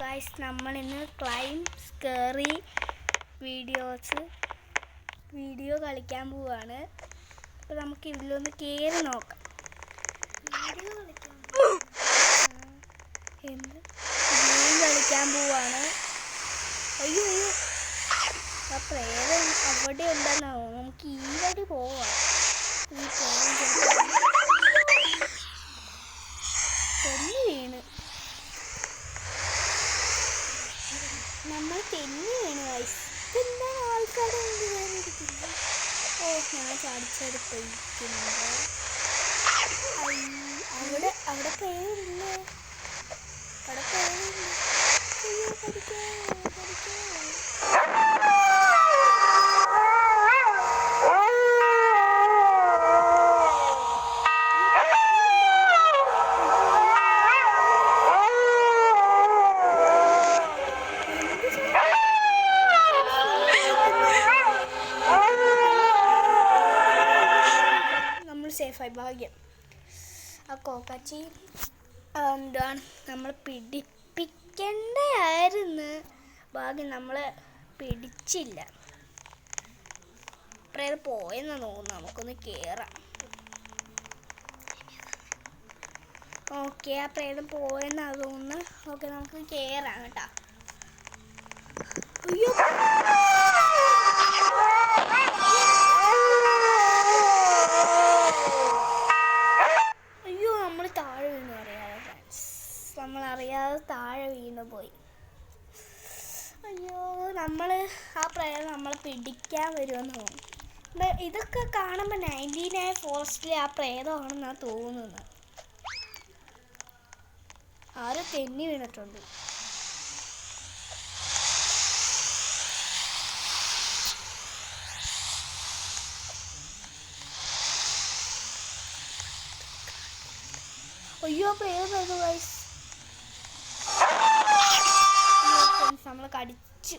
Guys, നമ്മളിന്ന് climb scary video കളിക്കാൻ പോവാണ്. അപ്പോൾ നമുക്ക് ഇതിലൊന്ന് കയറി നോക്കാം. എന്ത് ഗെയിം കളിക്കാൻ പോവാണ്. അയ്യോ അയ്യോ, ആ പ്രേതം അവിടെ ഉണ്ടെന്നാവോ. നമുക്ക് ഈ വഴി പോവാം. ഈ പ്രേതം തെന്നി വീണ്, നമ്മൾ തെന്നി വീണ് ഗൈസ്. എന്താണ് ആൾക്കാരുടെ മുന്നിൽ വേണ്ടിയിരിക്കുന്നത്? ഓ, ഞാൻ ചാടിച്ചെടുത്തിരിക്കുന്നത്. അവിടെ അവിടെ പേരില്ലേ? അവിടെ പേരില്ല. അയ്യോ, പഠിക്കോ. സേഫായി ഭാഗ്യം. ആ കോക്കാച്ചി എന്താണ് നമ്മൾ പിടിപ്പിക്കണ്ടായിരുന്നു. ഭാഗ്യം നമ്മൾ പിടിച്ചില്ല. പ്രേതം പോയെന്ന് തോന്നുന്നു. നമുക്കൊന്ന് കയറാം. ഓക്കെ, ആ പ്രേതം പോയെന്നാണ് തോന്നുന്നു. ഓക്കെ, നമുക്ക് കയറാം കേട്ടോ. അയ്യോ, നമ്മളറിയാതെ താഴെ വീണ് പോയി. അയ്യോ, ആ പ്രേതം നമ്മളെ പിടിക്കാൻ വരുമെന്ന് തോന്നുന്നു. ഇതൊക്കെ കാണുമ്പോൾ 99 ഫോറസ്റ്റിലെ ആ പ്രേതമാണെന്നാണ് തോന്നുന്നത്. ആരും തെന്നി വീണിട്ടുണ്ട്. അയ്യോ, പ്രേതം വരുന്നു ഗൈസ്. നമ്മൾ കടിച്ചു.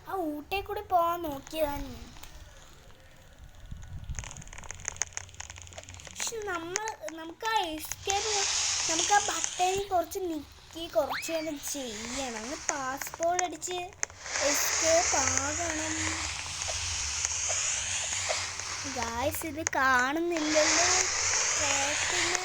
ആ ഊട്ടേ കൂടി പോവാൻ നോക്കിയതാണ്. പക്ഷെ നമുക്ക് ആ എസ്കേപ്പ്, നമുക്ക് ആ ബട്ടണിൽ കുറച്ച് നിൽക്കി കുറച്ച് തന്നെ ചെയ്യണം. അങ്ങ് പാസ്പോർട്ട് അടിച്ച് എസ്കേപ്പ് ആകണം. ഗായ്സ്, ഇത് കാണുന്നില്ലല്ലോ പ്രേതത്തിന്.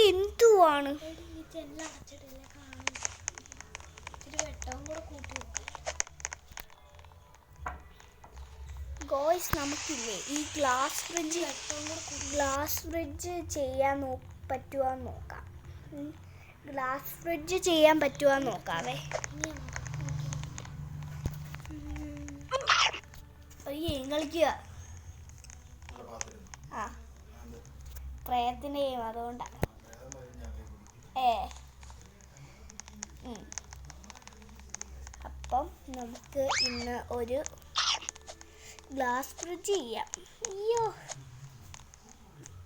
എന്തുവാണ് ഗോയ്സ്, നമുക്കില്ലേ ഈ ഗ്ലാസ് ഫ്രിഡ്ജ് ചെയ്യാൻ പറ്റുവാന്ന് നോക്കാം. ഗ്ലാസ് ഫ്രിഡ്ജ് ചെയ്യാൻ പറ്റുവാന്ന് നോക്കാവേ. ഗെയിം കളിക്കുക. ആ, പ്രേതത്തിൻ്റെ ഗെയിം, അതുകൊണ്ടാണ്. അപ്പം നമുക്ക് ഇന്ന് ഒരു ഗ്ലാസ് ഫ്രിഡ്ജ് ചെയ്യാം. അയ്യോ,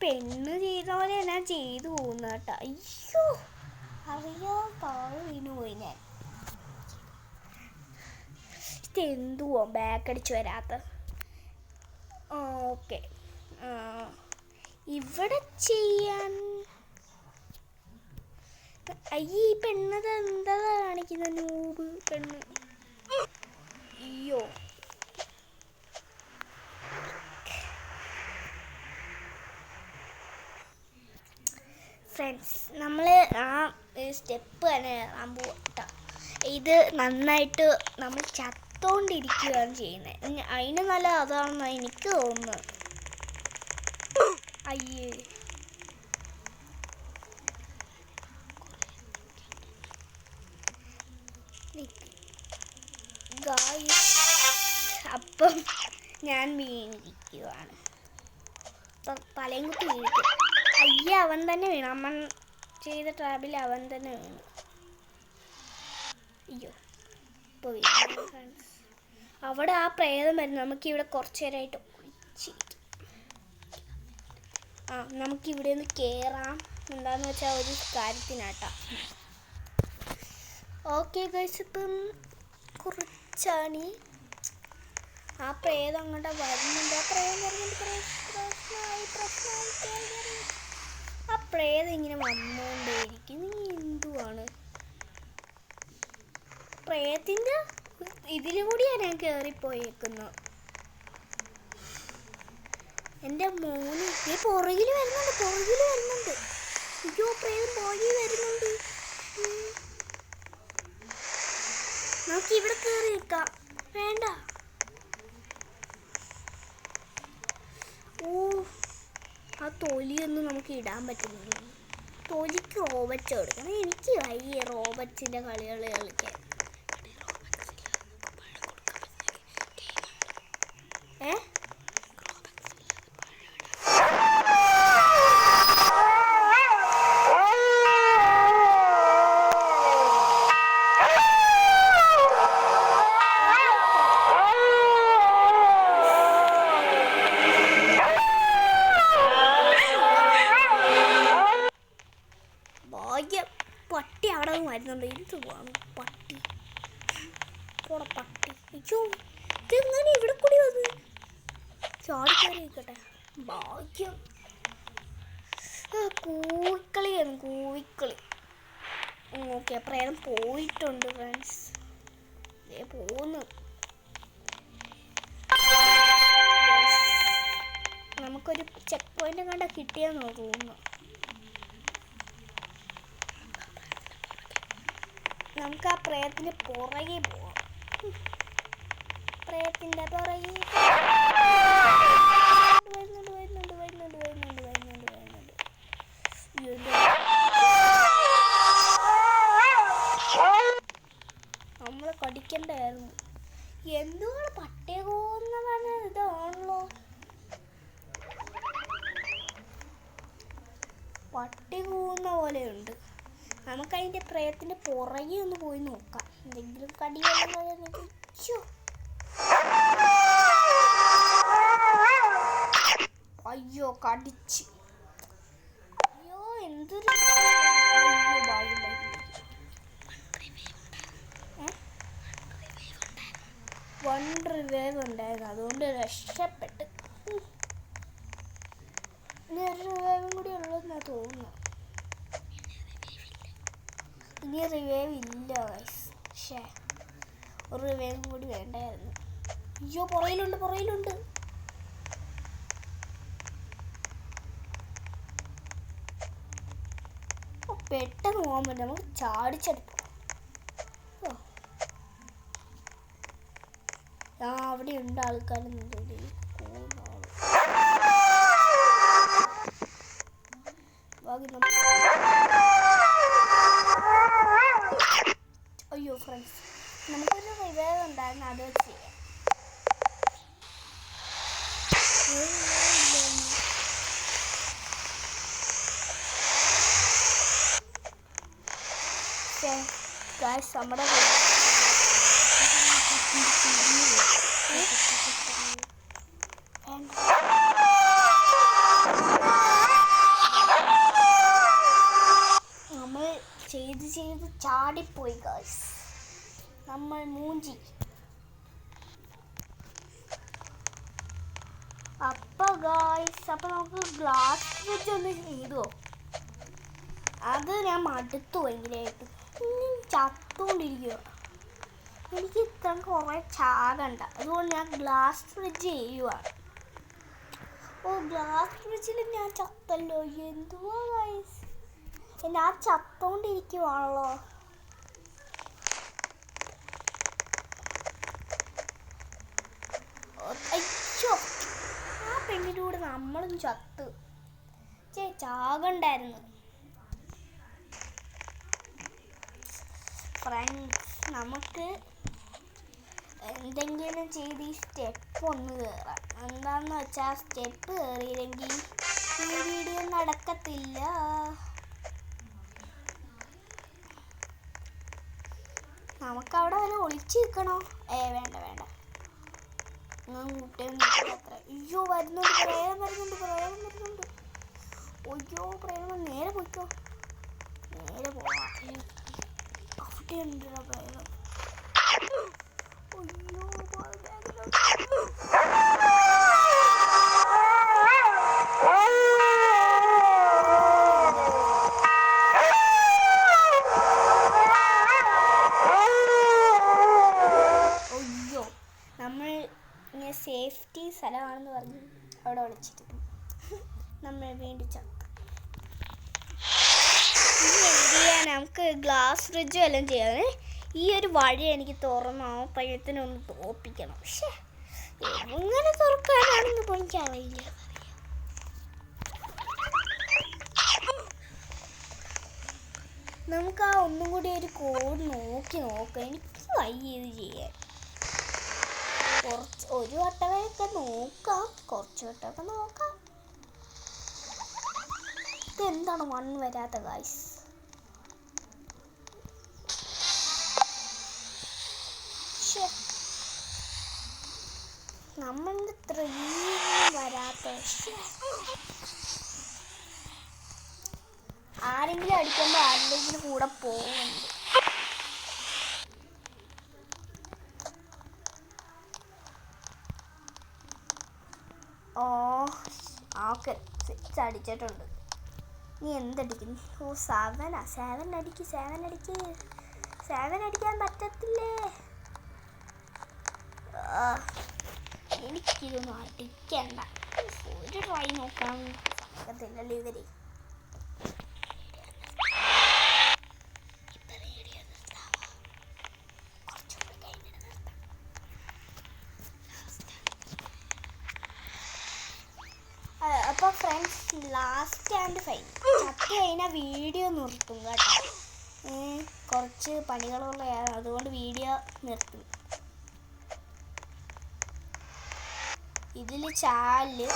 പെണ്ണ് ചെയ്ത പോലെ ഞാൻ ചെയ്തു പോകുന്നു കേട്ടോ. അയ്യോ, താഴെ വീണു പോയി ഞാൻ. ഇതെന്തുവോ ബാക്ക് അടിച്ച് വരാത്ത. ഓക്കെ, ഇവിടെ ചെയ്യാൻ. അയ്യേ, ഈ പെണ്ണത് എന്താ കാണിക്കുന്ന? നൂബ് പെണ്ണ്. അയ്യോ, ഫ്രണ്ട്സ്, നമ്മൾ ആ സ്റ്റെപ്പ് തന്നെ ഇറങ്ങാൻ പോകട്ടോ. ഇത് നന്നായിട്ട് നമ്മൾ ചത്തോണ്ടിരിക്കുകയാണ് ചെയ്യുന്നത്. അതിന് നല്ല അതാണെന്നാണ് എനിക്ക് തോന്നുന്നത്. അയ്യേ, അപ്പം ഞാൻ വീണിരിക്കുവാണ്. അപ്പം തലയും കുത്തി വീണിട്ട്. അയ്യ, അവൻ തന്നെ വീണു. അമ്മ ചെയ്ത ട്രാബിൽ അവൻ തന്നെ വീണു. അയ്യോ, ഇപ്പോൾ വീണു. അവിടെ ആ പ്രേതം വരുന്നു. നമുക്കിവിടെ കുറച്ച് നേരമായിട്ട് നമുക്കിവിടെ ഒന്ന് കയറാം. എന്താണെന്ന് വെച്ചാൽ ഒരു കാര്യത്തിനാട്ടാ. ഓക്കെ ഗൈസ്, ഇപ്പം കുറച്ചാണ് ആ പ്രേതം അങ്ങോട്ട് വരുന്നുണ്ട്. ആ പ്രേതം വരുന്നുണ്ട്. പ്രശ്നമായി. ആ പ്രേതം ഇങ്ങനെ വന്നുകൊണ്ടേയിരിക്കും. നീ എന്തുവാണ് പ്രേതത്തിൻ്റെ ഇതിലും കൂടിയാണ് ഞാൻ കയറിപ്പോയേക്കുന്നത്. എൻ്റെ മോന് ഈ പുറകിൽ വരുന്നുണ്ട്. അയ്യോ പ്രേതം പുറകിൽ വരുന്നുണ്ട്. നമുക്ക് ഇവിടെ കയറി നിൽക്കാം. വേണ്ട. ഓ ആ തൊലിയൊന്നും നമുക്ക് ഇടാൻ പറ്റുന്നില്ല. തൊലിക്ക് റോബർട്സ് കൊടുക്കണം. എനിക്ക് വയ്യ റോബർട്സിൻ്റെ കളികൾ കളിക്കാൻ. പട്ടി അവിടെ വരുന്നുണ്ട്. എന്തുവാണ് പട്ടി? പട്ടി. അയ്യോ ഇതെങ്ങനെ ഇവിടെ കൂടി വന്ന് ചാടിക്കയറി നിൽക്കട്ടെ. ഭാഗ്യം. കൂവിക്കളി. ഓക്കെ പ്രേതം പോയിട്ടുണ്ട് ഫ്രണ്ട്സ്. പോകുന്നു. നമുക്കൊരു ചെക്ക് പോയിന്റ് കണ്ട കിട്ടിയെന്നോ തോന്നുന്നു. നമുക്ക് ആ പ്രേതത്തിന് പുറകെ പോവാം. പ്രേതത്തിൻ്റെ പുറകെ വരുന്നുണ്ട്. നമ്മളെ കടിക്കണ്ടായിരുന്നു. എന്തുകൊണ്ട് പട്ടിയെ പോകുന്നതാണ്? ഇതാണല്ലോ പട്ടി കൂവുന്ന പോലെയുണ്ട്. നമുക്കതിൻ്റെ പ്രേതത്തിൻ്റെ പുറകെ ഒന്ന് പോയി നോക്കാം. എന്തെങ്കിലും കടിയോ. അയ്യോ കടിച്ച്. അയ്യോ എന്തൊരു വൺ റിവൈവ് ഉണ്ടായിരുന്നു. അതുകൊണ്ട് രക്ഷപ്പെട്ട്. ഇനി ഒരു റിവൈവും കൂടി ഉള്ളതെന്നാ തോന്നുന്നു. ഇനി റിവൈവ് ഇല്ല ഗൈസ്. പക്ഷേ ഒരു റിവൈവും കൂടി വേണ്ടായിരുന്നു. അയ്യോ പുറയിലുണ്ട്. പെട്ടെന്ന് പോകാൻ പറ്റും. നമുക്ക് ചാടിച്ചെടുക്കാം. അവിടെ ഉണ്ട് ആൾക്കാരെന്നുണ്ട്. അയ്യോ ഫ്രണ്ട്സ് നമുക്കൊരു റിവൈവ് ഉണ്ടായിരുന്നു. അത് വെച്ച് ചെയ്യാം. ഗായ്സ് നമ്മുടെ നമ്മൾ ചെയ്ത് ചാടിപ്പോയി ഗായ്സ്. നമ്മൾ മൂഞ്ചി. അപ്പോൾ നമുക്ക് ഗ്ലാസ് ഫ്രിഡ്ജ് ഒന്ന് ചെയ്തോ. അത് ഞാൻ മടുത്തു ഭയങ്കരമായിട്ട്. ചത്തുകൊണ്ടിരിക്കുക. എനിക്ക് ഇത്ര കുറേ ചാകണ്ട. അതുകൊണ്ട് ഞാൻ ഗ്ലാസ് ഫ്രിഡ്ജ് ചെയ്യുവാണ്. ഗ്ലാസ് ഫ്രിഡ്ജിൽ ഞാൻ ചത്തല്ലോ. എന്തുവാ ഗൈസ്, ഞാൻ ചത്തോണ്ടിരിക്കുവാണല്ലോ. അയ്യോ ആ പെണ്ണിൻ്റെ കൂടെ നമ്മളും ചത്ത്. ചാകണ്ടായിരുന്നു. ഫ്രണ്ട്സ് നമുക്ക് എന്തെങ്കിലും ചെയ്ത് ഈ സ്റ്റെപ്പ് ഒന്ന് കയറാം. എന്താണെന്ന് വെച്ചാൽ സ്റ്റെപ്പ് കയറിയില്ലെങ്കിൽ ഈ വീഡിയോ നടക്കത്തില്ല. നമുക്കവിടെ വല്ല ഒളിച്ച് നിൽക്കണോ? വേണ്ട കൂട്ടിയൊന്നും. അയ്യോ വരുന്നുണ്ട് പ്രേതം വരുന്നുണ്ട്. അയ്യോ പ്രേതം നേരെ പോയിക്കോ. നേരെ പോവാം. അവിടെ ഉണ്ട് പ്രേതം. അയ്യോ അയ്യോ നമ്മൾ ഇങ്ങനെ സേഫ്റ്റി സ്ഥലമാണെന്ന് പറഞ്ഞ് അവിടെ ഒളിച്ചിരിക്കുന്നു. നമ്മൾ വീണ്ടും ചത്തു. ഇനി എന്ത് ചെയ്യാൻ? നമുക്ക് ഗ്ലാസ് ഫ്രിഡ്ജും എല്ലാം ചെയ്യാതെ ഈ ഒരു വഴി എനിക്ക് തുറന്നോ പയ്യത്തിനൊന്ന് തോപ്പിക്കണം. പക്ഷേ എങ്ങനെ തുറക്കാനാണെന്ന് എനിക്കറിയില്ല. നമുക്ക് ആ ഒന്നും കൂടി ഒരു കോഡ് നോക്കാം. എനിക്ക് വയ്യ ഇത് ചെയ്യാൻ. ഒരു വട്ടമൊക്കെ നോക്കാം, കുറച്ച് വട്ടമൊക്കെ നോക്കാം. ഇതെന്താണ് മണ്ണ് വരാത്ത ഗായ്സ്? നമ്മളുടെ 3 വരാത്ത ആരെങ്കിലും അടിക്കുമ്പോൾ ആരെങ്കിലും കൂടെ പോകുന്നുണ്ട്. ഓക്കെ 6 അടിച്ചിട്ടുണ്ട്. നീ എന്തടിക്കുന്നു? 7 അടിക്ക്. 7 അടിക്കാൻ പറ്റത്തില്ലേ? എനിക്കിതൊന്നും അടിക്കണ്ട. ഒരു ട്രൈ നോക്കാൻ പറ്റത്തില്ലല്ലോ ഇവര്. അപ്പോൾ ഫ്രണ്ട്സ്, ലാസ്റ്റ് ആൻഡ് ഫൈൻ ചത്ത് കഴിഞ്ഞാൽ വീഡിയോ നിർത്തും കേട്ടോ. കുറച്ച് പണികളുള്ള അതുകൊണ്ട് വീഡിയോ നിർത്തും. ഇതിൽ ചാല്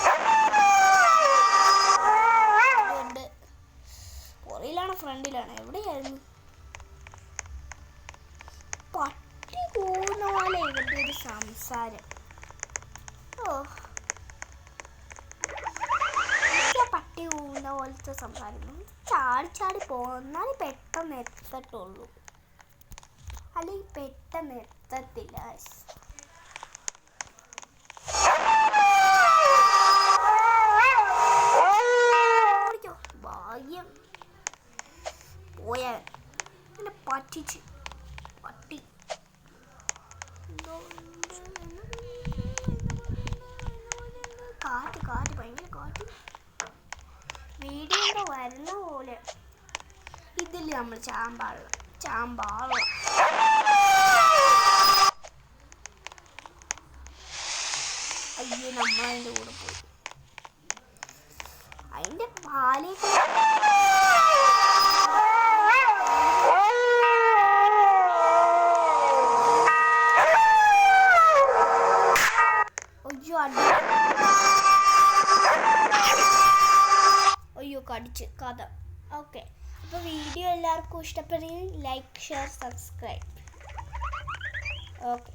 ഉണ്ട്. പുറയിലാണോ ഫ്രണ്ടിലാണോ എവിടെയായിരുന്നു? പട്ടി പോകുന്ന പോലെ ഇവരുടെ ഒരു സംസാരം. പട്ടി പോകുന്ന പോലത്തെ സംസാരം. ചാടി പോന്നാലേ പെട്ടെന്ന് എത്തട്ടുള്ളൂ, അല്ലെങ്കിൽ പെട്ടെന്ന് എത്തത്തില്ല. ഭാഗ്യം പോയാ പറ്റിച്ച് പട്ടി. കാറ്റ് ഭയങ്കര കാറ്റ്. വീഡിയോ വരുന്ന പോലെ ഇതിൽ നമ്മൾ ചാമ്പാള അയ്യോ, നമ്മളതിൻ്റെ കൂടെ പോയി. അതിൻ്റെ പാലേക്ക് അയ്യോ കടിച്ച് കഥ. ഓക്കെ, അപ്പോൾ വീഡിയോ എല്ലാവർക്കും ഇഷ്ടപ്പെടുകയും ലൈക്ക്, ഷെയർ, സബ്സ്ക്രൈബ്. ഓക്കെ.